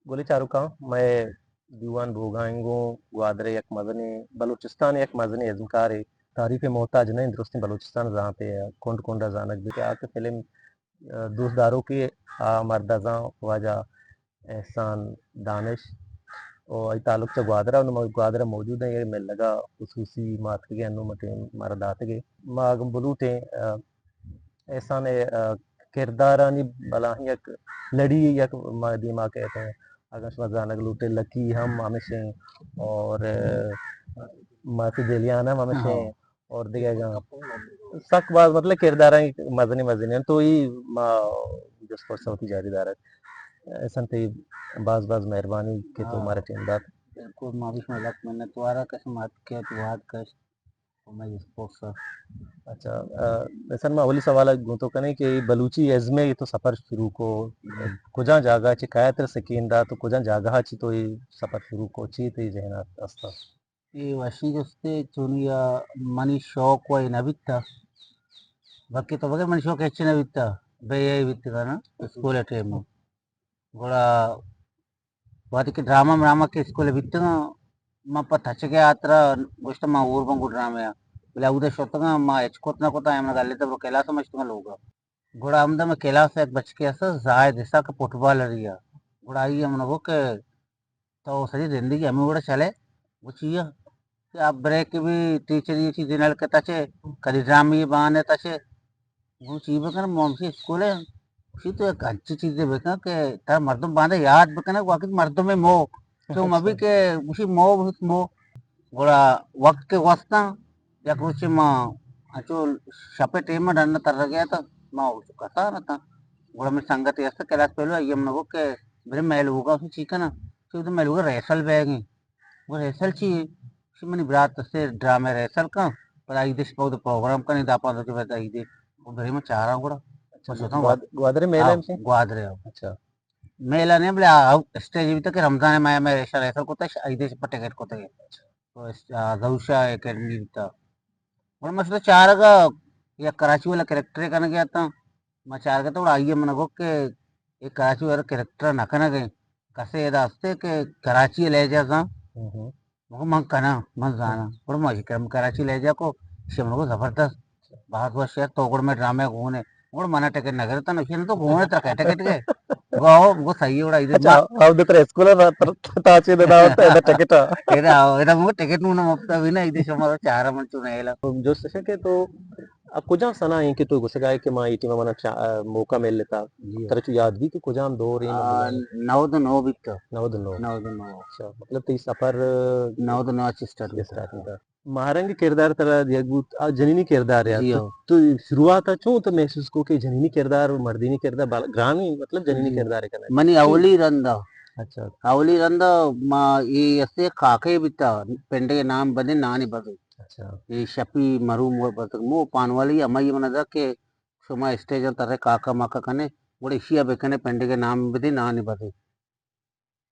गोली चारुका मैं दीवान भोगाएंगो ग्वादरे एक मदनी बलूचिस्तान एक मदनी एजमकार है तारीफ मोहताज नहीं दुरुस्ती बलूचिस्तान जहाँ पे कोंड कोंडा जानक भी आके फिल्म दोस्तदारों की मर्दाजा वाजा एहसान दानिश और आई ताल्लुक से ग्वादरा और ग्वादरा मौजूद है ये मिल लगा खसूसी मात के अनुमति मरदात के मागम बलूटे एहसान किरदारानी बलाही एक लड़ी एक दिमाग कहते हैं अगर जानक लूटे लकी हम हमेशा और माफी दिलियाना हमेशा हाँ और दिखेगा सक बात मतलब किरदार मजनी मजनी तो ही जिस पर सौती जारीदार है ऐसा ते बाज बाज मेहरबानी के तो हाँ हमारे टीमदार बिल्कुल माविश मजाक मैंने तुम्हारा कैसे मात किया तू हाथ कैसे मैं स्पोर्ट्स अच्छा वैसे मैं अवली सवाल तो कने कि बलूची एज़मे ये तो सफ़र शुरू को कुजा जागा ची कायतर सकींदा तो कुजा जागा ची तो ये सफ़र शुरू को ची तो ये जहना अस्ता ये वशी जस्ते चुनिया मनी शौक वही नविता बाकी तो बगे मनी शौक ಹೆಚ್ಚಿನ ವಿತ್ತ ಬೇಯ ವಿತ್ತಗನ ಸ್ಕೂಲ್ ಟೈಮ್ ಗೋಳ వాటికి డ్రామా స్కూల్ విత్తు మా తచ్చಗೆ ಆತರ ಗೋಷ್ಟ ಮಾ ಊರ್ ಬಂಗು drama bila udah shotanga ma echkotna kota amna galle to kela samajhtunga loga goda amda ma kela se ek bach ke asa zaid isa ka football riya goda I amna वो के तो सही जिंदगी हमें गोड़ा चले वो चाहिए कि आप ब्रेक भी टीचर ये चीज दिनल के तचे कदी ड्रामा ये बहाने तचे वो चीज बकन मोमसी स्कूल है उसी तो एक अच्छी चीज है बेका के तार मर्दम बांधे याद बकन वाकई मर्दों में मोह क्यों अभी के उसी मोह बहुत मोह गोड़ा वक्त के वास्ता या कुछ माँ अचो शपे टीम में डरना तर गया था माँ उसको कसा ना था गोड़ा में संगत ऐसा कैलाश पहले ये हमने को के मेरे मैल होगा उसे चीका ना फिर तो मैल होगा रेसल बैग वो रेसल चाहिए उसी मैंने बरात से ड्रामे रेसल का पर आई देश बहुत प्रोग्राम का नहीं दापा तो कहता आई देश वो घर में चाह रहा हूँ गोड़ा अच्छा बस होता हूँ ग्वादरे मेला आओ में से ग्वाद रहे हो अच्छा मेला ने बोले आओ स्टेज भी तक रमजान में रेसल रेसल को तक आई देश पर टिकट को तक तो गौशा एकेडमी था और मैं सोचा चार का या कराची वाला कैरेक्टर करने गया था मैं चार का तो आइए मन को के एक कराची वाला कैरेक्टर ना करना गए कसे ये दास्ते के कराची ले जा सा हम्म मको मन कना मन जाना और मैं कराची ले जा को शिमला को जबरदस्त बात हुआ शहर तोगड़ में ड्रामे घूमने और मना टिकट नगर था ना तो घूमने तक टिकट के गो वो सही उड़ा इधर अच्छा अब तो स्कूल में ताचे देना होता है टिकट इधर मुझे टिकट मुझे मुफ्त भी ना इधर समारो चार मन चुने जो सके तो कुजाम सना है कि तो गुसगाए कि माँ इटी में मना मौका मिल लेता जी तरह याद भी कि कुजाम दो रे में बुलाए नौ तो नौ बिकता नवद नो नौ तो नौ अच्छा मतलब तो सफर नौ तो नौ अच्छी स्टार्ट ये होता स्टार्ट है होता महारंग किरदार तरह दियागुत जननी किरदार है जी तो हो तो शुरुआत चो तो महसूस को कि जननी किरदार और मर्दिनी किरदार ग्रामीण मतलब जननी जी किरदार है करना मनी कि अवली रंदा अच्छा अवली रंदा मा ये ऐसे काके बिता पेंडे के नाम बने नानी बदल अच्छा ये शपी मरूम वो बदल मो पान वाली अम्मा ये मना था कि सुमा स्टेज तरह काका माका कने बड़े शिया बेकने पेंडे के नाम बदे नानी बदल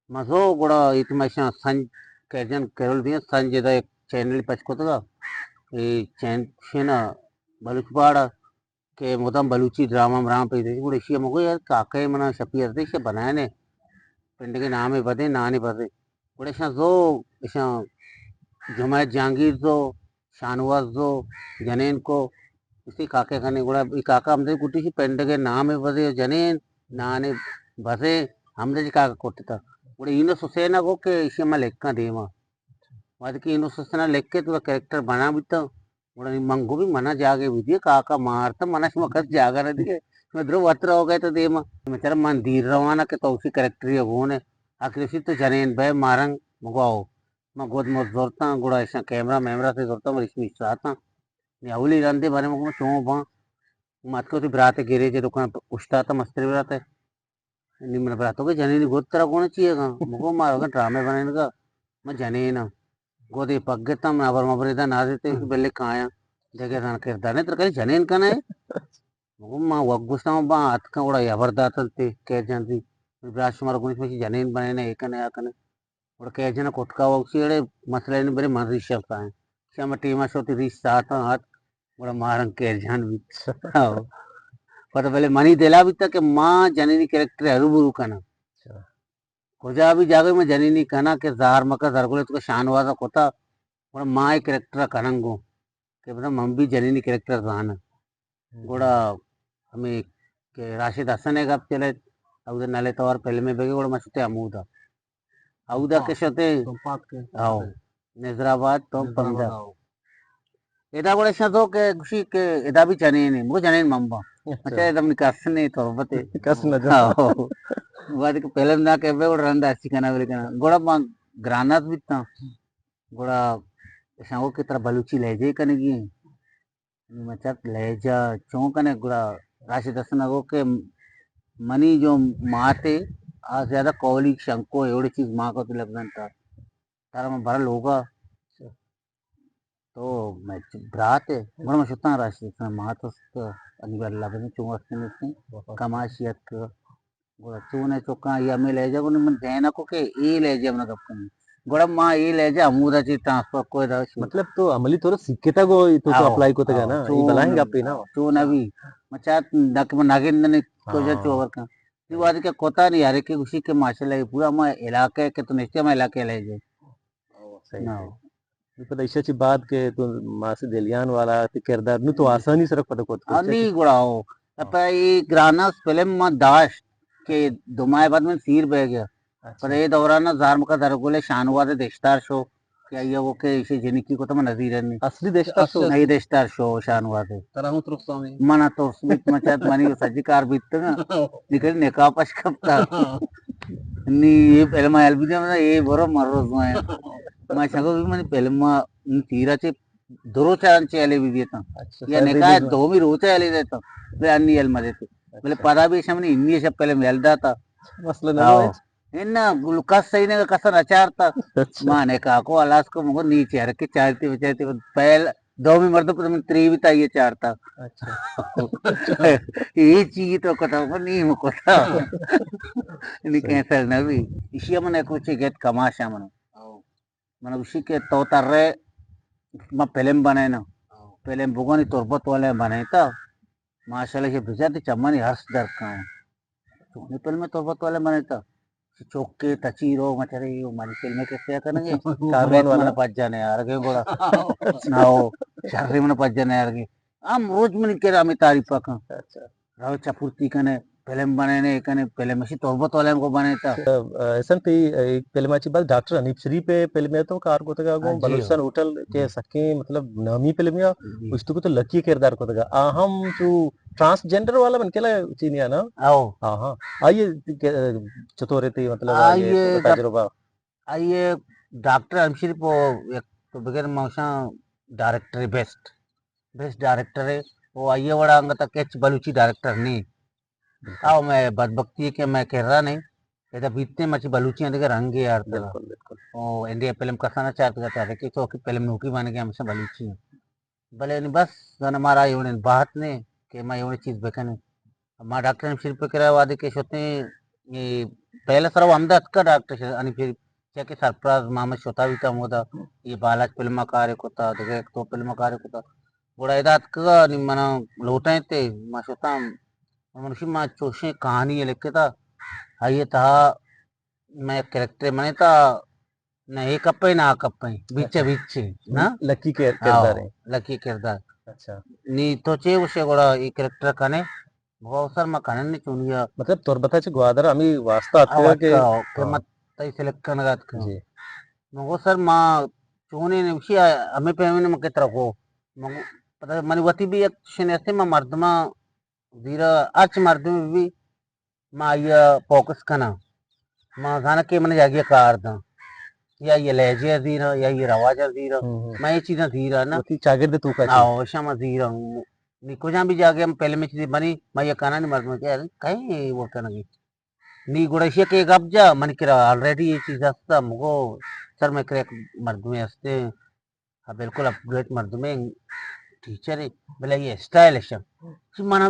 मजो बड़ा इतमाशा संज कैजन केरल दिया संजय दा एक चैनल पचको तो ये चैन शेना बलुचपाड़ा के मोदम बलूची ड्रामा राम पे देखी बड़े शिया मगो यार काके मना शपी अर्दे शे बनाए ने पिंड के नाम ही बदे नानी बदे बड़े शा जो शा जुमैद जहांगीर जो शानवाज जो जनेन को इसी काके खाने गुड़ा ई काका हमदे कुटी सी पिंड के नाम ही बदे जनेन नाने बसे हमदे जी काका कोटे था बड़े इनो सुसेना को के इसे मैं लेखा देवा वाद की इनो सुसेना लेख के तो कैरेक्टर बना भी तो बड़ा मंगो भी मना जागे भी दिए काका मारता मना से मकस जागा रह दिए मैं ध्रुव अत्र हो गए तो देमा मैं तेरा मंदिर रवाना के तो उसी कैरेक्टर ही वो ने आखिर उसी तो जनेन भाई मारंग मगवाओ मैं गोद मोद जोरता गुड़ा ऐसा कैमरा मैमरा से जोरता मैं इसमें चाहता यावली रंदे बारे में चो बा मत को तो बरात गिरे जे दुकान उष्टा था मस्त्री बरात है निम्न बरातों के जने नहीं गोद तरह कौन चाहिए मगो मारोगा ड्रामे बनाने का मैं जने ना गोदे पग्गता मैं अबर मबरेदा ना देते बेले काया जगह ना किरदार ने तरह जने इनका ना है मगो माँ वगुस्ता बा हाथ का उड़ा यबरदात ते कह जानती ब्राश मारो कुछ में जने इन बने ने एक ने आकने और कह जना कोटका वक्सीड़े मसले ने बड़े मन रिश्ता है श्याम टीमा शोती रिश्ता आता हाथ बड़ा मारंग कह जान भी हाँ पता पहले मनी दिला भी था कि माँ जननी कैरेक्टर है रूबरू का ना अच्छा खुजा भी जागे में जननी कहना के जार मका जरगुले तो शानवाजा कोता और माय कैरेक्टर कनंगो के मतलब हम भी जननी कैरेक्टर जाना కూడా ఆమె రాషిద్ హసనే గప్చెలే అవుద నలే తవర్ పెళ్ళమే బెగి కూడా మస్తే అమూదా అవుదా के शते आओ निजाराबाद तो पंजा एदा కూడా షతో के खुशी के एदा भी चने ने मो जने मम्बा मचे एकदम निकासने तो बते कसन जो आओ वाद के पहले ना के बे కూడా రంద అసికనా వెలికనా కూడా మా గ్రానాత్ బిత్తా కూడా शाओ की तरह बलूची लहजे कनेगी मचत लहजा चौंकने गुड़ा राशि दर्शन हो के मनी जो माते आज ज्यादा कौली शंको एवढी चीज माँ को तो लगता तारा में भरल होगा तो मैं भ्रात है बड़ा मैं शुता राशि दर्शन माँ तो अनिवार्य लगने चुंगस्ते में कमाशियत का गुड़ा चूने चौका या मैं ले जाऊँ मन देना को के ये ले जाए अपना कपन गुड़ा माँ ये ले जाए अमूदा चीज ट्रांसफर कोई राशि मतलब तो अमली थोड़ा सिक्केता को तो आओ अप्लाई को आओ ना ये बलाएंगे आप ना चून अभी मचात नक में नागिन को जो हाँ चोवर का ये बात के कोता नहीं यार के खुशी के माशाल्लाह ये पूरा मैं इलाके के तो निश्चय मैं इलाके ले जाए सही ना सही पता इशाची बात के तो मासे दिलियान वाला ते किरदार नु तो आसानी से रख पता को अनि गुड़ाओ अब ये ग्राना फिल्म में दाश के दुमाए बाद में सीर बह गया पर ये दौरान जार का दरगुले शानवाद देशदार शो क्या ये वो के इसे जिनकी को तो मैं नजीर नहीं असली देशदार शो नहीं देशदार शो शानवाद तरह तुरस्ता में mana torsbit macet mani saji karbit nga dikari nekapas kapta ni pelma albida mana e boro marros ma chago bi mani pelma tira che doro charan che ale bideta ya neka do mi rocha ale deta be anni el made te bele pada bi shamni inni shab pele melda ta मसला ना हो enna glukas sai ne kasar acharta ma neka ko alas ko mugo नीचे हर के चारती बचाती पहल दो में मर्द पर त्री भी ताइए चारता अच्छा ये चीज तो कथा को नहीं मुको था ini cancel nabi isia mana kuci get kamasya mana mana usi के तो tarre ma film बनाए ना film बुगनी तोरबत वाले बनाए था माशाल्लाह ये बिजाती चम्मनी हर्ष दर का सुनी फिल्म में तोरबत वाले बनाए था चौके तचीरो मचरे यो मारी फिल्म में कैसे करेंगे कार्बन वाला पच जाने यार के गोड़ा नाओ शहरी में पच जाने यार के हम रोज में निकल आमी तारीफ का अच्छा राव चपुर्ती कने फिल्म बनाने कने फिल्म में तोरबत वाले को बनाए था ऐसा पे एक फिल्माची बात डॉक्टर अनीप श्री पे फिल्म है तो कार को तगा गो जी हो बलूचिस्तान होटल के सके मतलब नामी फिल्म या उसको तो लकी किरदार को तगा अहम जो ट्रांसजेंडर वाला बन केला चीनिया ना आओ हाँ हाँ आइए चतुरे थे मतलब आइए आइए तजुर्बा आइए डॉक्टर अमशीर को एक तो बगैर मौसा डायरेक्टर बेस्ट बेस्ट डायरेक्टर है वो आइए बड़ा अंग तक कैच बलूची डायरेक्टर नहीं आओ मैं बदबख्ती है कि मैं कह रहा नहीं कहता बीतने मची बलूचियां देखे रंग यार तेरा बिल्कुल बिल्कुल ओ इंडिया फिल्म कसाना चाहता था कि तो फिल्म नौकरी माने के हमसे बलूची है भले नहीं बस जन हमारा एवढे बात नहीं कि मैं एवढी चीज बेकने మా డాక్టర్ అని शिरपेकरा वादी होते ये पहले सर्व अहमदाबाद का डॉक्टर आणि फिर क्या के सरप्राज मामा स्वतः भी कम होता ये बालाज फिल्म कार्य होता तो तो फिल्म कार्य होता बड़ा इदात का नि मन लोटा ते मा स्वतः मनुष्य मा चोशे कहानी लिखे था आइए था मैं कैरेक्टर मने था ना एक कप्पे ना कप्पे बीचे बीचे ना लकी किरदार है लकी किरदार अच्छा नी तो चे उसे बड़ा ये कैरेक्टर कने बहुत सर मैं कने चुनिया मतलब तोरबताचे ग्वादर आम्ही वाचता आहोत आवाज के का किंमत तई सिलेक्ट करना रात का जी मगो सर मा चुने ने उसी हमें पे हमें मके तरह को मगो पता मनी वती भी एक शनेस्ते मा मर्दमा वीरा आज मर्दमा भी मा ये फोकस करना मा गाना के मने जागिए कार दा या ये लहजे दीरा या ये रवाजा दीरा मैं ये चीजें दीरा ना वती चागिर्द तू का आओ शमा दीरा निको जहाँ भी जाके हम पहले में चीजें बनी मैं ये काना नहीं मर्दमा क्या कहीं वो करना నీ కూడా ఇషకే గబ్జా మనకి ऑलरेडी ये चीज असता मुगो सर मैं क्रैक मर्द में हंसते हाँ बिल्कुल अपग्रेड मर्द में टीचर है बोले ये स्टाइल है कि माना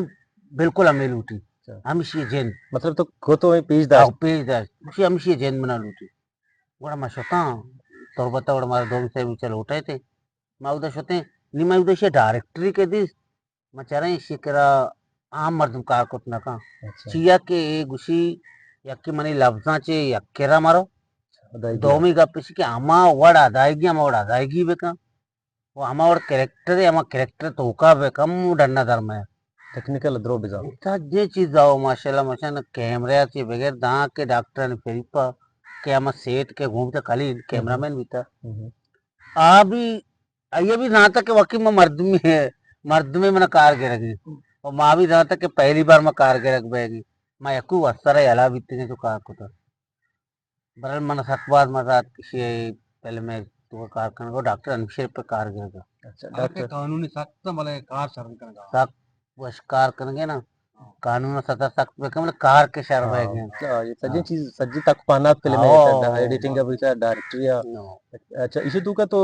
बिल्कुल हमें लूटी हम ये जेन मतलब तो को तो पेज दास पेज दार उसी हम ये जेन बना लूटी बड़ा मैं सोता तो बता बड़ा हमारे दो विषय भी चलो उठाए थे मैं उधर सोते नहीं मैं उधर से डायरेक्टरी के दी मैं चाह रहा शिकरा आम मर्दम कार को ना का अच्छा चिया के गुशी यक्की मनी लफ्जाचे यक्केरा मारो अदायगी दोमी गप्पिसी की अमा वड अदायगी बेका वो अमा वड कैरेक्टर तोका बेकम डन्ना धर्म है टेक्निकल द्रो बिजा जे चीज जाओ माशाल्लाह माशाल्लाह कैमऱ्याचे बगैर दहा के डॉक्टर ने फेरीपा के अमा सेट के घूमते खाली कैमरामैन भी था अभी ये भी जहाँ तक कि वकी में मर्द में मैंने कार के रखी और माँ भी जहाँ तक कि पहली बार मैं कार के रख बैगी मैं यकू वस्तर है अला बीतने तो कार को था बरल मन सकबाद मजा किसी पहले मैं तो कार करने को डॉक्टर अनुशेर पे कार गिर अच्छा के डॉक्टर कानूनी सख्त मतलब कार शर्म करना सख्त वश कार करेंगे ना कानून सदा सख्त पे मतलब कार के शर्म है ये सजी चीज सजी तक पानात फिल्म है एडिटिंग का विचार डायरेक्टर या अच्छा इसे तू का तो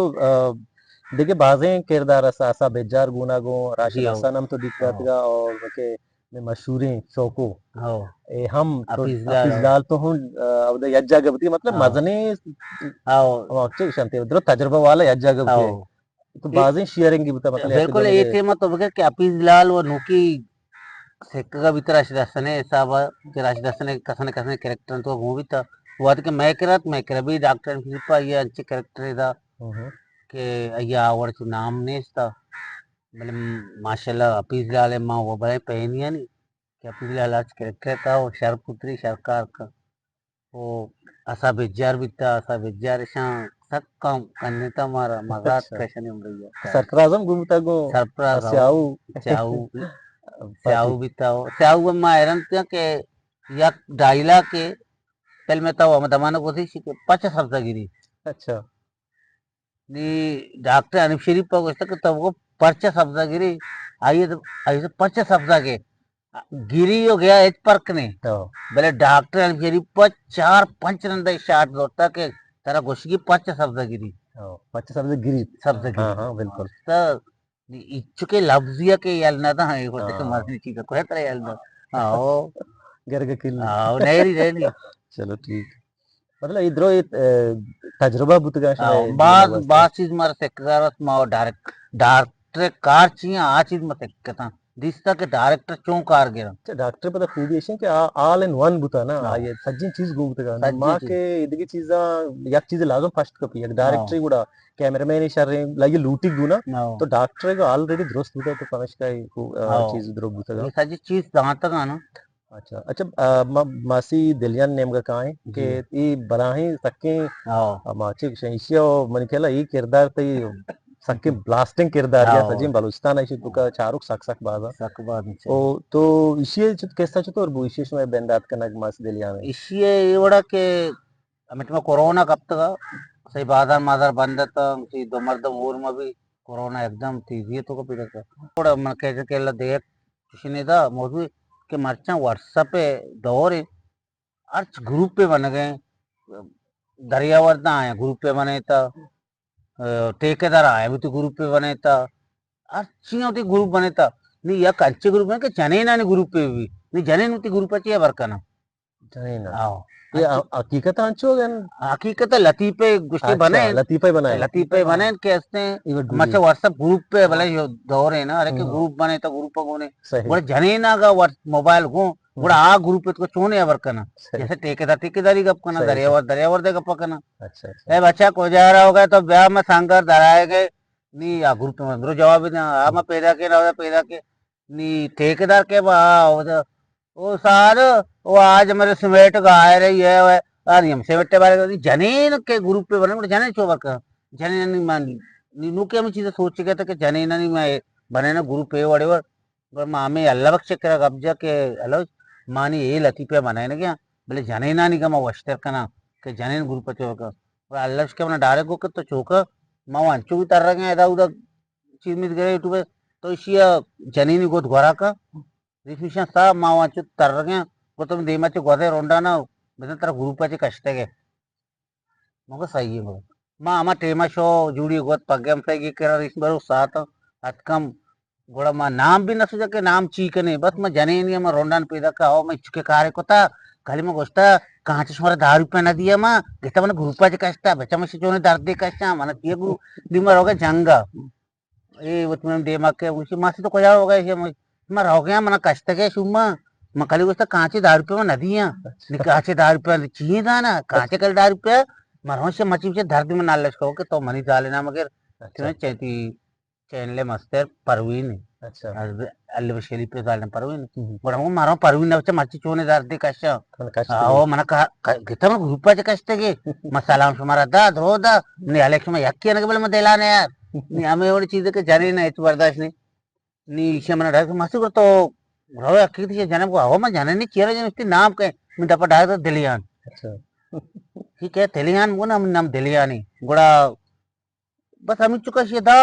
देखिए बाजें किरदार असा बेजार गुनागो राशिद हसनम तो दिक्कतगा और के मशहूरी शौको ए हम तो अफिजलाल तो हूँ अब यज्जा गबती मतलब मजने वाक्य शांति उधर तजुर्बा वाला यज्जा गबती तो बाजें शेयरिंग की बता मतलब बिल्कुल ये थे मत तो कि अफिजलाल वो नुकी सेक्का भीतर राशिदासने साहब के राशिदासने कसने कसने कैरेक्टर तो मूवी था वो कि मैं करा भी डॉक्टर फिलिपा ये अच्छे कैरेक्टर था के अय्या आवड़ नाम ने था मतलब माशाल्लाह अफिजलाल माँ वो बड़े पहनिया नहीं कि अफिजलाल आज कैरेक्टर था वो शरपुत्री सरकार का वो असा बेजार भी था असा बेजार शां सब काम करने था हमारा मजाक कैसे नहीं उड़ गया सरफराजम घूमता गो सरप्राइज स्याऊ स्याऊ स्याऊ भी था स्याऊ में हैरान था कि या डायला के पहले में तो हम दमानो को थी कि 50 गिरी अच्छा नी डॉक्टर अनूप शरीफ पर कुछ तक तब वो 50 गिरी आइए तो आइए 50 के गिरी हो गया एक पर्क ने बोले डॉक्टर अनूप शरीफ पर 4 5 रन का शॉट होता के तेरा घुस की 50 गिरी 50 गिरी गिरी हाँ बिल्कुल तो इच्छुके लफ्जिया के यालना था ये होते के मर्जी की को है तेरा यालना आओ घर के किल आओ नहीं चलो ठीक मतलब इधरो तजुर्बा बुतगा बात चीज मार सेक्टर माओ डायरेक्टर कार चाहिए आ चीज मत कहता दिसता के डायरेक्टर क्यों कार गिरा डॉक्टर पता खूबी है कि ऑल इन वन बुता ना ये सज्जी चीज गुंतगा मां के इदगी चीजा एक चीज लाजम फर्स्ट कपी एक डायरेक्टर गुड़ा कैमरामैन इशारे लागे लूटी गुना तो डॉक्टर को ऑलरेडी दुरुस्त बुता तो पनश का चीज द्रो बुतगा ये सज्जी चीज जहां तक आना अच्छा अच्छा मासी दिलियन नेम का कहाँ है कि ये बराही सके माची शैशिया मन केला ये किरदार तो ये सके ब्लास्टिंग किरदार या सजीम बलूचिस्तान ऐसे तो का चारुक सक बाजा ओ तो इसी कैसा चतो और वो इसी में बेंदात करना मासी दिलियन में इसी ये बड़ा के अमित में कोरोना कब तक सही बाजार माजार बंद था सी दो मर्दम ऊर में भी कोरोना एकदम तेजी तो को पीड़ा था थोड़ा मन कह के ला देख किसी ने था मौजूद के मर्चा व्हाट्सएप पे दौर अर्च ग्रुप पे बन गए दरियावर्दा आए ग्रुप पे बने था ठेकेदार आए भी तो ग्रुप पे बने था अच्छी होती ग्रुप बने था नहीं या कंचे ग्रुप में के जने ना ग्रुप पे भी नहीं जने नुती ग्रुप पे वर्कना जने ना आओ ये हकीकत आंचो गन हकीकत लतीफे गुस्से बने लतीफे बने कैसे मचे व्हाट्सएप ग्रुप पे भले दौर है ना अरे के ग्रुप बने तो ग्रुप को ने बड़े जने ना का मोबाइल को बड़ा आ ग्रुप पे तो चोने अवर करना जैसे ठेकेदारी गप करना दरियावर दे गप करना अच्छा ए बच्चा को जा रहा होगा तो ब्याह में सांगर धराए गए नी आ ग्रुप में अंदर जवाब ना आ मैं पैदा के नी ठेकेदार के बा वो सार वो आज मेरे सिमेट गाय रही है हम सिमेटे बारे जनीन के ग्रुप पे बने जने चो वर्क जने नहीं मान नीनू के हम चीजें सोच गए थे कि जने नहीं मैं बने ना ग्रुप पे वड़े पर मामे अल्लाह बख्श कर कब्जा के अल्लाह मानी ये लती पे बनाए ना क्या बोले जने ना नहीं का मैं वस्तर करना कि जने ग्रुप पे चोका और अल्लाह के अपना डायरेक्ट को तो चोका माँ वांचू भी तर रहे इधर उधर चीज मिल गए यूट्यूब पे तो इसी जनीनी गोद घोरा का रिफिशन सा मावांचु तरगे गोतम देमाचे गोदे रोंडा ना बेसन तर ग्रुपाचे कष्टगे मग सही है मग मा आमा टेमा शो जुड़ी गोत पगम से की कर इस बार साथ अतकम गोड़ा मा नाम भी न सुझा के नाम चीक नहीं बस मैं जने नहीं मैं रोंडान पैदा का हो मैं चुके कार्य को था खाली मैं गोष्टा कहाँ से तुम्हारा 10 रुपये न दिया माँ घेता मैंने ग्रुपाचे कष्ट बच्चा मैं सिचोने दर्द दे कष्ट मैंने किया गुरु दिमाग होगा जंगा ये वो तुम्हें दिमाग के उसी माँ से तो कोई और होगा इसे मैं रह गया मना कष्ट के सुम्मा मकाली गोष्ट कांचे 10 रुपये में नदी है नी अच्छा कांचे 10 रुपये चाहिए था ना कांचे कल 10 रुपये मरहों से मची से धरती में नाल लचको के तो मनी डाले ना मगर अच्छा तुम्हें चैती चैनले मस्तर परवीन अच्छा अल्ले बशेली पे डालने परवीन हम्म, बड़ा वो मारो परवीन नवचे मची चोने दारते कशा మన కష్టం आओ मना का गिता में ग्रुपा चे कष्ट के मसाला हमारा दा धो दा नी अलेक्स में यक्की अनके बोले मैं देलाने यार नी हमें और चीजें के जाने ना इस बर्दाश्त नहीं नी इसे मना ढाक मासी को तो रहो यक्की थी जाने को आओ मैं जाने नहीं चेहरा जन उसकी नाम के मैं दपा ढाक तो दिलियान अच्छा ठीक है दिलियान वो नाम नाम दिलियानी गुड़ा बस हम चुका शी था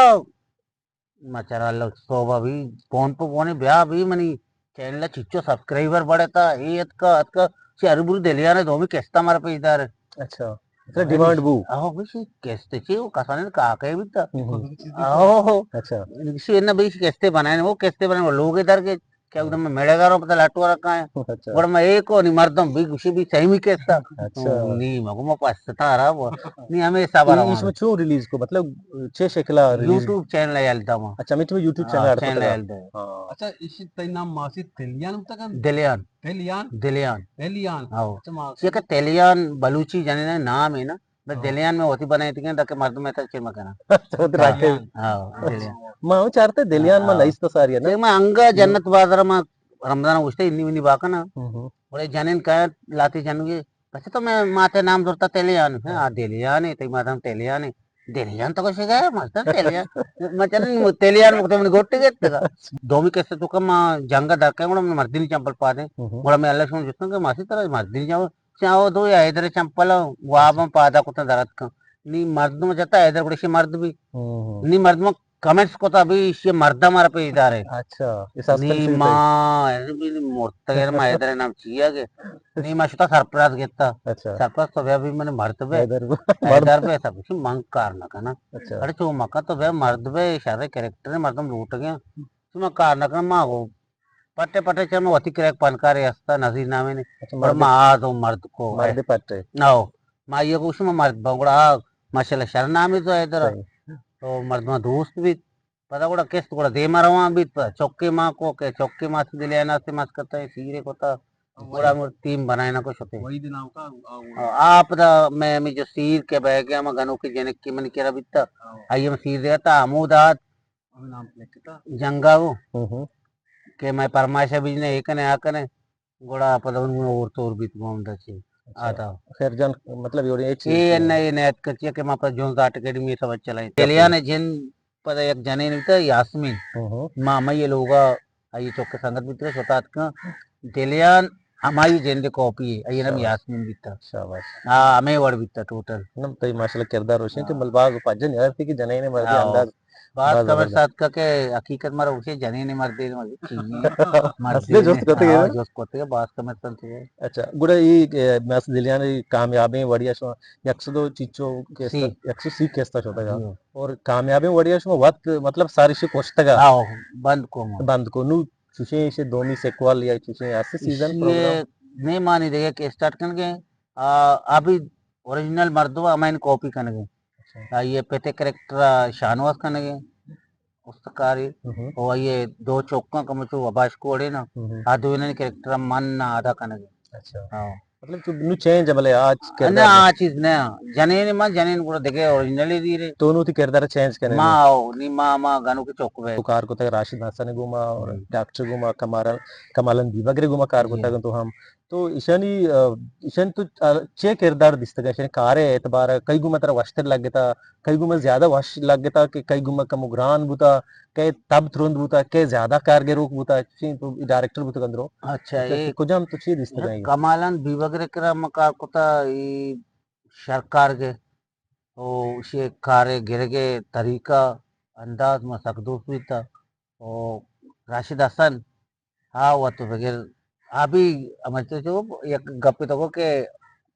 मचारा लो सोबा भी फोन पे फोन ब्याह भी मनी चैनल चिच्चो सब्सक्राइबर बढ़े था ये अतका चारू बुरी दिलियाने दो भी केस्ता मारा पे इधर अच्छा इतना डिमांड बू आओ भी केस्ते ची वो कसाने का के भी था हम्म, आओ अच्छा इसी ना भाई कैसे बनाए वो कैसे बनाए वो लोग इधर के क्या एकदम में मेड़ेगारो पता लाटू रखा है अच्छा बड़ा मैं एक और नहीं मर्दम भी गुशी भी सही में कैसा अच्छा नी मगो मैं पास था रहा वो नहीं हमें सब रहा इसमें क्यों रिलीज को मतलब छह शेकला रिलीज यूट्यूब चैनल यालता वहाँ अच्छा मैं तुम्हें यूट्यूब चैनल आड़ता चैनल था यालता हाँ अच्छा इसी तई नाम मासी तेलियान होता का दिलियान तेलियान दिलियान तेलियान आओ अच्छा मासी ये का तेलियान बलूची जाने ना नाम है ना मैं हाँ। दिलियान में होती बनाई थी ताकि मर्द में था चिरमा करना अच्छा वो तो राके आओ दिलियान माँ वो चारते दिलियान में हाँ। नईस तो सारी है ना मैं अंगा जन्नत बाजार में रमजान उठते इन्नी विन्नी बाका ना हम्म, बड़े जनिन का लाती जानुगे अच्छा तो मैं माते नाम जोड़ता तेलियान है हाँ। आ तेलियान है तई माता तेलियान है तेलियान तो कसे गए मस्त तेलियान मचन तेलियान मुझे मैंने गोट्टे गेट का दोमी कैसे तो कम जंगा दरके गुण मर्दिनी चंपल पादे हम्म, गुण मैं अल्लाह सुन जितना के मासी तरह मर्दिनी जाओ चाहो दो या इधर चंपल वाह में पादा कुत्ता दरद का नी मर्द में जाता है इधर कुछ मर्द भी हम्म, नी मर्द में कमेंट्स को तो अभी इससे मर्दा मारा पे इधर है अच्छा ये नी सस्पेंस भी मा सही ini mortagir ma edere nam chiyage ni ma shuta sarpraz getta अच्छा sarpraz to be mane martbe इधर मर्द edar be सब कुछ मांग करना kana अच्छा अरे चो मका तो बे मर्द बे सारे कैरेक्टर मर्दम लूट गया तुम कारना kana मा हो पट्टे पट्टे चम अति क्रैक पनकारे हस्ता नजीर नामे ने अच्छा और मर्द मा तो मर्द को मर्द पट्टे ना हो मा ये कुछ में मर्द बंगड़ा माशाल्लाह शरनामी तो इधर सही तो मर्द में दोस्त भी पता కూడా केस కూడా दे मारवा भी चौके माँ को के चौके माँ से दिले ना से मत करता है सीरे को था पूरा मोर टीम बनाए ना कुछ होते वही दिन का आप दा मैं जो सीर के बह गया मैं गनो के जने की मन केरा बिता आइए मैं सीर देता आमूदात अभी नाम लिखता जंगा वो हम्म, के मैं परमाशा बिजने एक ने आकने गोड़ा पता उन और तोर बीत घूमता छे अच्छा आता खैर जन मतलब ये चीज ये नए नेत कचिया के मापा जोन आर्ट अकेडमी सब चलाए क्या तेलिया ने जिन पता एक जने नहीं था यास्मीन हम्म, मामा ये लोग आई चौके संगत मित्र स्वतः का तेलियान हमारी जेंडे कॉपी है ये नाम शाबाश यास्मीन बिता शाबाश हाँ हमें वर्ड बिता टोटल नम तई माशाल्लाह किरदार रोशन के मलबाग पजन यार थी कि जने ने मर्दी हाँ अंदाज बात बड़ा का मेरे जबरदस्त साथ का के हकीकत मारा उसे जने ने मर दे असली मर्दी ने दोस्त कहते हैं हाँ ना जो कोते बात का मेरे साथ है अच्छा गुड़ा ये मैस दिलियान कामयाबी वड़िया शो यक्सदो चीचो सी केस्ता यक्सु सी केस्ता छोटा जी और कामयाबी वड़िया शो वक्त मतलब सारी शे कोष्टगा हाँ बंद को बंद को नु चुशे से दोमी सेक्वल या चुशे ऐसे सीजन प्रोग्राम इसलिए नहीं मानी देगा कि स्टार्ट करके अभी ओरिजिनल मर्दवा मैंने कॉपी करने ये पेटे करेक्टर शाहनवाज करने पुस्तकारी हम्म, और ये दो चौका का मुझे वबाश कोड़े ना आधो इन्हें करेक्टर मन ना आधा करने अच्छा हाँ मतलब तू नु चेंज भले आज ना किरदार आ चीज ना जनेन मां जनेन को देखे ओरिजिनली दी रे दोनों थी किरदार चेंज करने माँ नु आओ नी माँ गानों के चौक पे कार को तक राशिद हसन गुमा और जी डॉक्टर गुमा कमालन दी वगैरह गुमा कार को जी तक तो हम तो ईशानी ईशान तो चे किरदार दिसता का ईशान कारे एतबार कई गुमा तरह वस्तर लग गया कई गुमा ज्यादा वश लग गया कि कई गुमा कम उग्रान बुता कई तब तुरंत बुता कई ज्यादा कारगर रूप बुता ची तो डायरेक्टर बुता कंदरो अच्छा ये कुछ हम तो चे दिसता का कमालन भी वगैरह करा मकार को था ये सरकार के तो उसे कारे गिर गए तरीका अंदाज में सकदूस भी था और राशिद हसन हाँ वो तो बगैर अभी हमारे जो एक गप्पे तो को के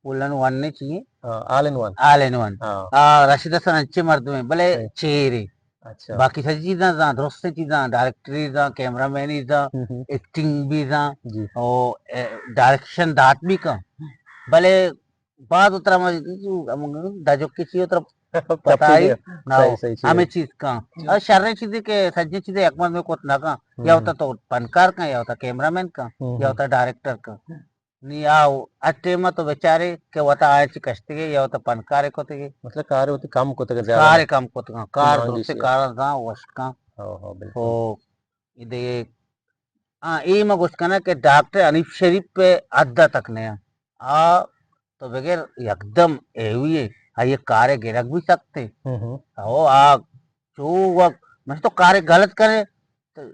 पुलन वन नहीं चाहिए all in one all in one हाँ राशिद हसन अच्छे मर्द में भले सही चेहरे अच्छा बाकी सारी चीज़ां दा दुरुस्त चीज़ां डायरेक्टरी दा कैमरामैनी दा हम्म, एक्टिंग भी दा जी और डायरेक्शन दात भी का भले बाद उतरा में दाजो की चाहिए उतरा पता चप्पी ही नहीं ना सही हो सही हमें चीज चीज का और शर्रे चीजें के सज्जे चीजें एक में को ना का या होता तो फनकार का या होता कैमरामैन का या होता डायरेक्टर का नहीं आओ अट्टे में तो बेचारे के होता आयची कष्ट के या होता फनकार को ते मतलब कार्य होती कम को तक ज्यादा कार ना काम को तो कार मांगी दोस्ते सी कार गा वश का हो हो बिल्कुल इधे ये मैं कुछ कहना कि डॉक्टर अनीफ शरीफ पे अद्दा तक ने आ तो बगैर एकदम एवी है हाँ ये कारे गिरक भी सकते हम्म ओ आ जो वक्त मैं तो कारे गलत करे तो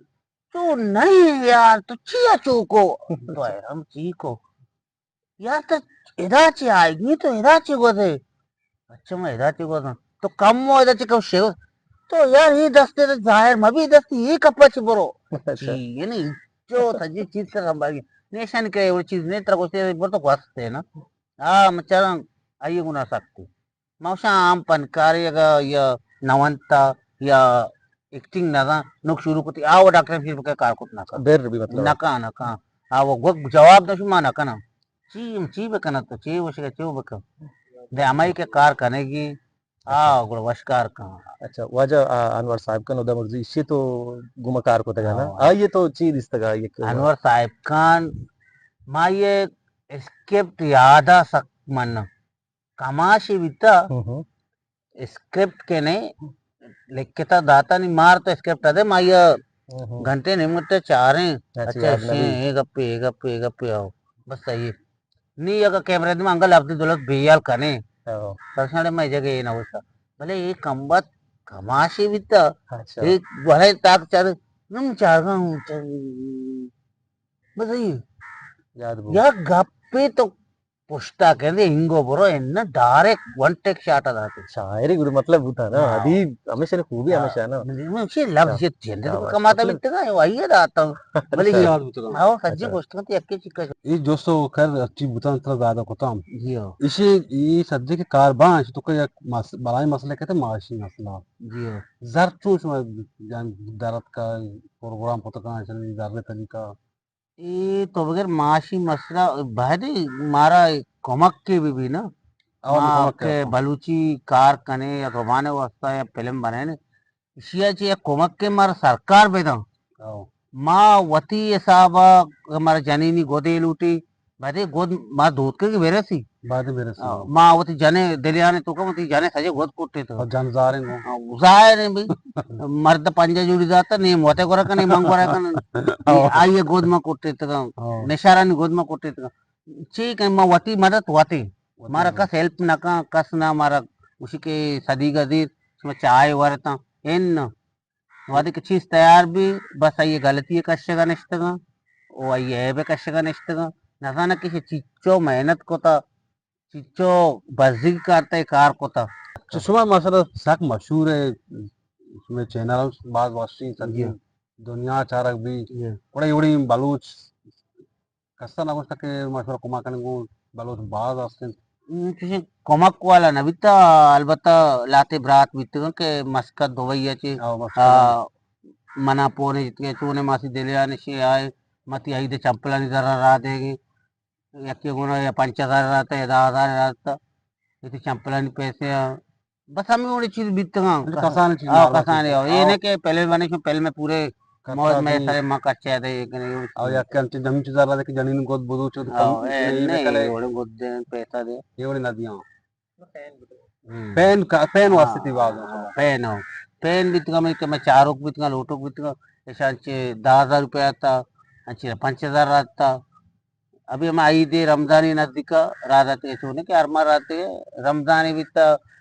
तू नहीं यार तू चिया चूको तो यार हम ची को यार तो इदाची आएगी तो इदाची को दे अच्छा मैं इदाची को दे तो कम वो इदाची को शेव तो यार ये दस्ते तो जाहिर मैं भी दस्ती ये कपड़ा ची बरो अच्छा ये नहीं जो सजी चीज का बागी नेशन के वो चीज नहीं तरह को बरो तो वास्ते ना हाँ मचारा आइए गुना सकते मावशा आम पनकारी या नवंता या एक्टिंग नगा नुक शुरू करती आ वो डॉक्टर फिर के कार कुछ नका बेर भी मतलब नका नका आ वो गो जवाब दशु मा नका ना ची बेकना तो ची वो शिका ची बेक दे अमाई के कार कनेगी आ गुड़ वशकार का अच्छा वजह अनवर साहब का नोदा मर्जी इसी तो गुमकार को तगा ना हाँ ये तो चीज इस तगा ये अनवर साहिब खान मा ये स्क्रिप्ट यादा सक मन कमाशी विता हम्म स्क्रिप्ट के नहीं लिखता दाता नहीं मार तो स्क्रिप्ट अदे माया घंटे नहीं मुझे चाह रहे हैं अच्छा अच्छा याद इसे नबी एक गप्पे आओ बस सही है नहीं अगर कैमरे में अंगल अब्दुल दौलत बेयाल कने ओ, तसनाडे मैं जगह ये ना होता भले ये कंबत कमाशी विता अच्छा एक भले ताक चार नम चार बस ये याद वो या गप्पे तो पुष्टा कहते हिंगो बरो इन्ना डायरेक्ट वन टेक शॉट अदाते शायरी गुरु मतलब वो था ना हाँ अभी हमेशा ने खूबी हमेशा ना मुझे लफ्ज ये जेंदे तो शाबाश कमाता मतलब बितगा है वही है दाता भले अच्छी ये याद बता आओ सज्जे अच्छा गोश्त का यक्के चिक्का ये जो सो खैर अच्छी बुता तरह ज्यादा होता हम जी हो इसे ये सज्जे के कारबान तो कोई बड़ाई मसले कहते माशी मसला जी हो जर चूस में जान दरद का प्रोग्राम होता कहाँ चल जर तरीका ये तो बगैर माशी मसला भाई मारा कमक के भी ना और माँ कमक क्या के था बलूची कार कने या रोमाने वास्ता या फिल्म बने ने इशिया ची या कमक के मारा सरकार बेदा आओ माँ वती ये साहबा हमारा जननी गोदे लूटी भाई गोद माँ दूध के वेरे सी बाद मेरे से माँ वती जने दिलियाने तो वती जने सजे गोद कुट्टे तो और जान जा रहे जाहिर भी मर्द पंजा जुड़ी जाता नहीं मोते कोरा का नहीं मंग कोरा का नहीं हो आइए गोद में कुट्टे तो निशारानी गोद में कुट्टे तो ठीक है माँ वती मदद वती मारा कस हेल्प ना का कस ना मारा उसी के सदी गदीर उसमें चाय वरता इन वादी की चीज तैयार भी बस आइए गलती कशगा निश्तगा ओ आइए बे कशगा निश्तगा नसाना किसी चिच्चो मेहनत को था चिच्चो बजी करता है कार को था चश्मा मसला सक मशहूर है इसमें चैनल बाद वाशी सदी जी दुनिया चारक भी जी बड़ा बड़ी बलूच कस्ता ना कुछ के मशहूर कुमा कन को बलूच बाद आस्ते किसी कमक वाला ना बिता अलबत्ता लाते ब्रात बितगा के मस्कत धोवैया आओ बस आ मना पोने जितके चूने मासी दिलियाने शे आए मती आई दे चंपला नि जरा रा देगी यक्के गुना या 5,000 राहता या 10,000 राहता इथे चंपला नि पैसे बस हमें उड़ी चीज बीतगा कसाने चीज आओ नॉर्मल कसाने चीज आओ ये आओ ने के पहले बने के पहले में पूरे मौज कतरा में थी सारे माँ कच्चे थे आओ या के अंत जमीन चीज रहा कि जनीन को बुदू चो कम आओ ए इसने ये नहीं बेकले ओड़े गुद्दे पैसा दे ये बड़ी नदियां हम्म पेन का पेन वास्ते थी बाद हाँ पेन हो पेन बितगा में मैं चारोक बितगा लोटोक बितगा ऐसा 10,000 रुपया आता अच्छी 5,000 आता अभी हम आई दे रमजानी नजदीक राहते सोने के अरमा राहते रमजानी बित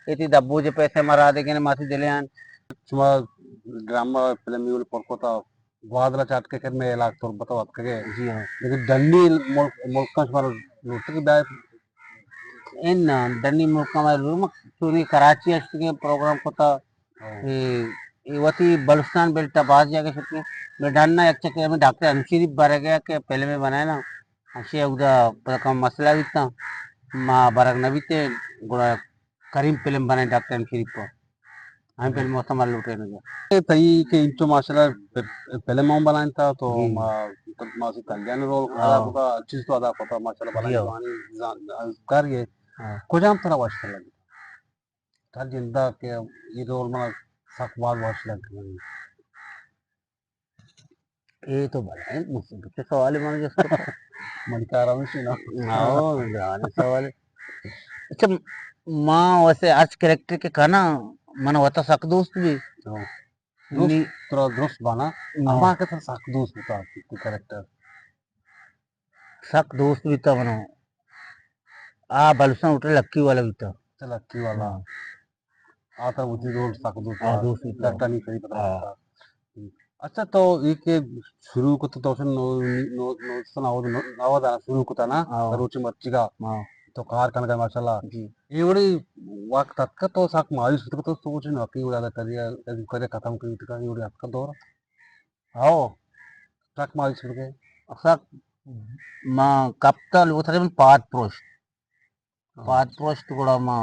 इतनी डब्बू जे पैसे मरा दे के मासी दिले आन cuma drama film ये परकोता ग्वादरा चाट के कर में लाख तो बताओ आपके के जी हाँ लेकिन डंडी मुल्क मुल्क का हमारा लूट की बात इन दन्नी मुल्क में रूम चुनी कराची के प्रोग्राम होता ये वती बलुस्तान बेल्टा बाज जाके सकते मैं डालना एक चक्कर में डॉक्टर अनुशीरी भर गया के पहले में बनाया ना अच्छे उदा प्रकम मसला भी था माँ बरक नबी थे गुड़ा करीम फिल्म बनाए डॉक्टर अनुशीरी पर हम फिल्म मौसम वाले लुटे नहीं तई के इंचो माशाल्लाह पहले मैं बनाया था तो जी मासी कल्याण रोल अदा हाँ होता अच्छी तो अदा होता माशाल्लाह जी बनाई हाँ जवानी कर ये हाँ कुछ हम तरह वाश कर लगे tal जिंदा के ये रोल में सकवाल वॉच लग गई ये तो बड़ा है मुझसे तो सवाल है मैंने जिसको मणिकारा में सुना आओ जाने सवाल है। अच्छा माँ वैसे आज कैरेक्टर के कहना मन होता सक दोस्त भी दोस्त नी थोड़ा दोस्त बना अम्मा के साथ सक दोस्त होता कैरेक्टर सक दोस्त भी था मनो आ बलसा उठे लक्की वाला भी था चल अच्छी वाला आता उसी रोल सक दोस्त आ दोस्त भी था लगता नहीं सही पता हाँ लगता अच्छा तो ये के शुरू को तो तोशन नो नो नो सुनाओ नवा शुरू को था ना हाँ रुचि मच्छी का हाँ तो कार कन का माशाल्लाह जी एवढी वक्त का तो साक मायूस होते तो सोच ना की उड़ा करियर करियर खत्म करी का एवढी आपका दौर आओ साक मायूस होते सक माँ कप्तान उतरे में पाद प्रोस्ट కూడా మా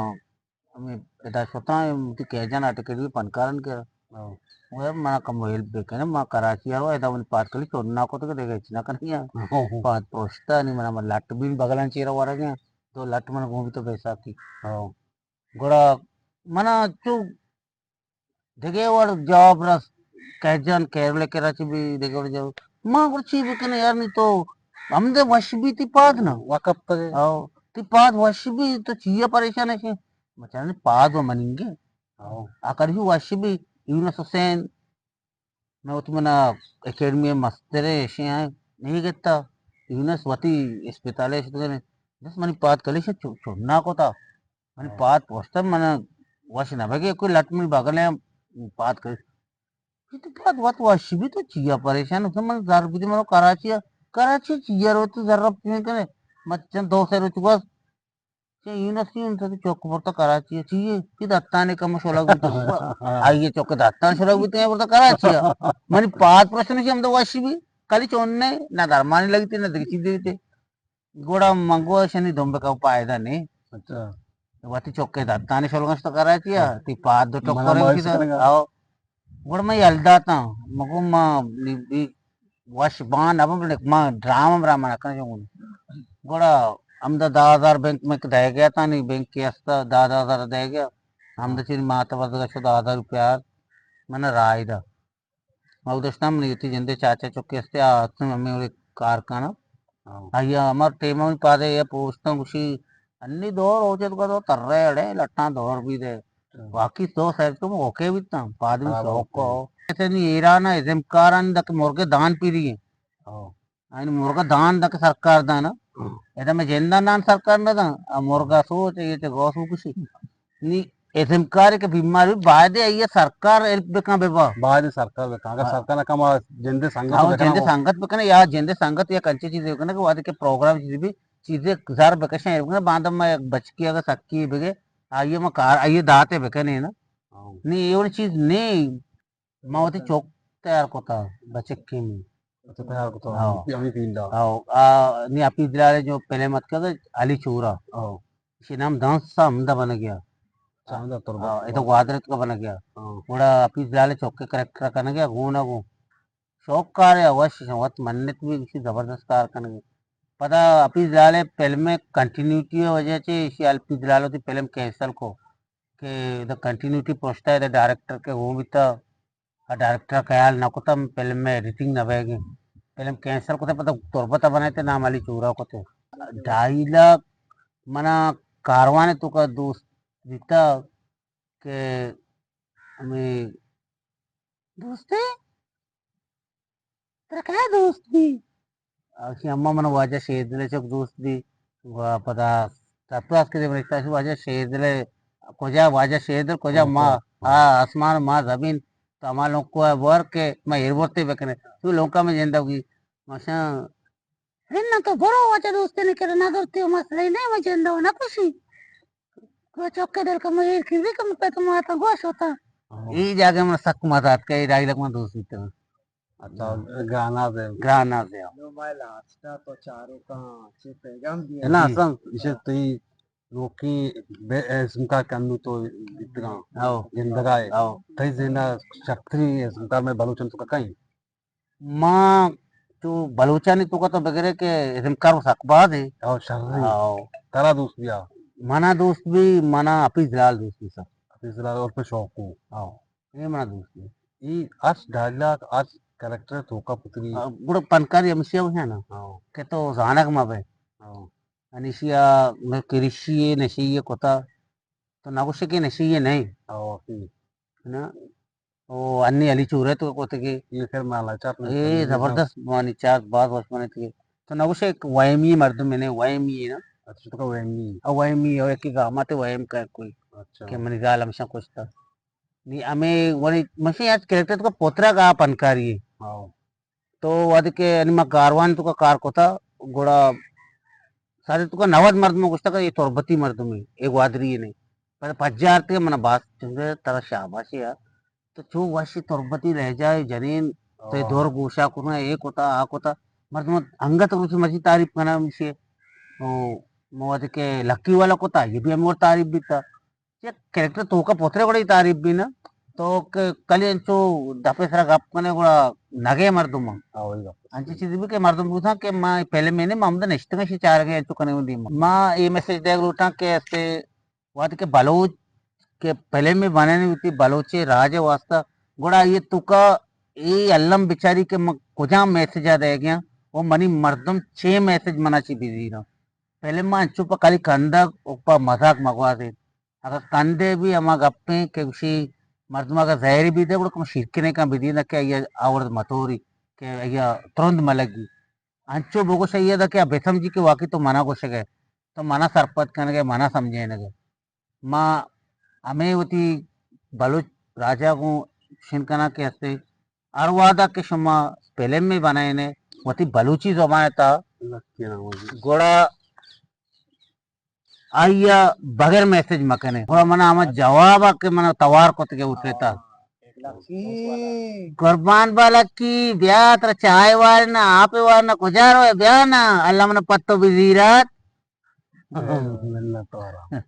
এটা స్వతం కేజన్ అటుకెళ్ళి పనికారని మన మొబైల్ బెక్కనే మా కరాచీ ఆరో ఏదో మన పార్కలి చొన్నా కొత్తగా దిగొచ్చిన కానీ పాद प्रोस्ट అని మన లట్ బిన్ బగలని చీర వరగే तो लट मन घूमी तो बैसाखी गोड़ा मना चु देखे और जॉब रस कैजन केरले कराची भी देखे और जॉब माँ को ची बिकने यार नहीं तो हमदे वश भी ती पाद ना वकफ तक आओ ती पाद वश भी तो चाहिए परेशान है मचाने पाद वो मनिंगे आकर ही वश भी यूनस हुसैन मैं तुम्हें एकेडमी में मस्तरे ऐसे हैं नहीं कहता यूनस वती अस्पताल है बस मनी पाद कले से छोड़ना को था मनी पाद पोस्टर मन वश ना भागे कोई लट में बगल है पाद करे itu buat buat wasibi tuh cia परेशान उसमें मन जार भी मनो कराची cia रो तो जरा पिन करे मच्चन दो से रो चुका चे यूनिवर्सिटी उनसे तो चौक पर तो कराची चाहिए कि दत्ताने का मशोलग भी तो आइए चौक दत्ताने शोलग भी तो यहाँ पर तो कराची मनी पाद प्रश्न से हम तो wasibi कली चोन्ने ना धर्मानी लगती ना दिखी देते गोड़ा मंगो शनि दोंबे का फायदा नहीं अच्छा वती चौके दत्ताने शोलग तो कराची ती पाद दो चौक मना करे मायूस उसी करेगा आओ गुड़ में यल्दाता मगो मा वश बान अब मा ड्रामा ड्रामा ना कने जोंग गुड़ा हम दा 10,000 बैंक में दे गया था नहीं बैंक के अस्ता 10,000 दे गया हम दा चिन माता वर्द का 10,000 रुपया मैंने राय दा मैं उधर नाम नहीं थी जिंदे चाचा चुके अस्ते आ मम्मी और कारखाना అయ్యా అమర్ టీమని పాదే పూछता खुशी अन्नी दौड़ हो चल का तो तर रहे अड़े लट्टा दौड़ भी दे बाकी तो सर तुम ओके भी ता बाद में शौक को ऐसे नहीं ईरान है जिमकारान दक मुर्गे दान पी रही है ఆయన మురగ దాన్ దక సర్కార్ దాన ఏదా మే జెందా నాన్ సర్కార్ ना दा मुर्गा सोच ये ते गौस खुशी नी एजमकार के बीमारी बादे आई है सरकार हेल्प बेका बेबा बाद सरकार बेका सरकार का मा जिंदे संगत हाँ बेका जेंदे संगत बेकने या जेंदे संगत या कंचे चीज बेकने के वाद के प्रोग्राम चीज भी चीजें जार बेकशन बेकने बांध में बचकी अगर सक्की बेगे आइए मैं कार आइए दाते बेकने ना नहीं ये वाली चीज नहीं मावती चौक तैयार कोता बचकी में अच्छा तैयार को तो हाँ अभी पीन दा हाँ आ नहीं आपी दिलाले जो पहले मत कर अली चूरा इसी नाम दांस सा हमदा बन गया चांदा तो हाँ ये तो वादरत का बन गया थोड़ा आपी दिलाले चौक के करेक्टर करने गया गो ना गो शौक कार है अवश्य वत मन्नत भी किसी जबरदस्त कार करने पता अपनी दिलाले फिल्म में कंटिन्यूटी की वजह से इसी अल्पी दिलालो थी फिल्म कैंसल को कि द कंटिन्यूटी पहुंचता है डायरेक्टर के वो भी था डायरेक्टर ख्याल न को तम फिल्म में एडिटिंग न बहेगी फिल्म कैंसल को थे पता तोरबता बनाए थे नाम अली चूरा को थे 2.5 लाख मना कारवाने तो का दोस्त जीता के हमें दोस्ती तेरा क्या दोस्ती अशी अम्मा मन वाजा शेदलेच्या दोस्ती पदा तत्वास के बरकता वाजा शेदले कोजा वाजा शेदल कोजा मा आसमान मा जमीन तो हमारे लोग को वर्क के मैं एयरपोर्ट पे बेकने तू लोका में जिंदगी मशा ना तो बरो वाजा दोस्ती नहीं करे ना दोस्ती मसला ही नहीं मैं जिंदा हूं ना खुशी को चौके दिल का मैं एक भी कम पे तुम आता गोश होता ये जाके मैं सक मजात के डायलॉग में दोस्ती तो अच्छा गाना दे गाना से है ना असं इसे ती लोकी बे सुनता कन्नू तो इतना आओ जिंदगा है आओ तई जेना शक्ति सुनता में बलूचन तो कहीं माँ तो बलूचानी तो का तो बगैर के इनकार सकबाद है और शर्री आओ तारा दोस्त भी आ मना दोस्त भी मना अपी जलाल दोस्त भी सब Hafizlar और पे शौक को आओ ये मना दूसरी ये आज डायलॉग आज कैरेक्टर थोका पुतरी गुड़ पनकारी अमसिया है ना हाँ के तो जाnak mabe हाँ अनिशिया में किरिशिये नशिये कोता तो नागुशे के नशिये नहीं हाँ फिर है ना वो अन्नी अली चूरे तो कोते के ये फिर माला चाप में ये जबरदस्त मानी चार बात बस बने थे तो नागुशे एक वायमी मर्द मैंने वायमी है ना अच्छा तो का वेंगी और वायमी और एक गामाते वायम का कोई अच्छा के मनिजाल हमशा कुछ था नहीं हमें वही मशी आज कैरेक्टर तो पोतरा का पनकारी है हाँ तो ಅದಕ್ಕೆ ನಿಮ್ಮ कारवान तुका कार कोता गोड़ा सारे तुका नवद मर्द में गुस्ता का ये तोरबती मर्द में एक वादरी ये नहीं पर 5000 ते मन बात चंगे तारा शाबाश यार तो चो वाशी तोरबती रह जाए जनीन तो ये दौर गोशा कुना एक होता आक होता मर्द में अंगत रूप से मजी तारीफ करना मिसे ओ मोद के लक्की वाला कोता ये भी हम और तारीफ भी था ये कैरेक्टर तो का पोतरे बड़ी तारीफ भी ना तो कल चो दफे सरा गप कने गोड़ा नगे मर्दुम हाँ वही बात अंची चीज भी के मर्दुम पूछा कि माँ पहले मैंने मामदा निश्चित में चार गए चुकने में दी माँ ये मैसेज देख लूटा के ऐसे वाद के बलोच के पहले में बने नहीं हुई बलोचे राज वास्ता गोड़ा ये तुका ये अल्लम बिचारी के कुछ मैसेज आ रह गया वो मनी मर्दम 6 मैसेज मना ची बिजी ना पहले माँ चुप खाली कंधा ऊपर मजाक मगवा दे अगर कंधे भी अमा गप्पे के उसी मर्दमा का जहरी भी दे कम शिरकने का विधि न क्या ये आवड़ मतोरी के या तुरंत मलगी अंचो बोगो से ये क्या बेथम जी के वाकी तो मना को सके तो मना सरपत करने के मना समझे न माँ हमें होती बलूच राजा को शिनकना के हस्ते अरवादा के शुमा पहले में बनाए ने वती बलूची जमाने था लक्की नाम है गोड़ा आइया बगैर मैसेज मकने थोड़ा मना हमें जवाब आके मना तवार को तके उठे था कुर्बान बाला की ब्याह तर चाय वार ना आपे वार ना गुजारो है ब्याह ना अल्लाह मन पत्तो बिजीरात मिलना तो आ रहा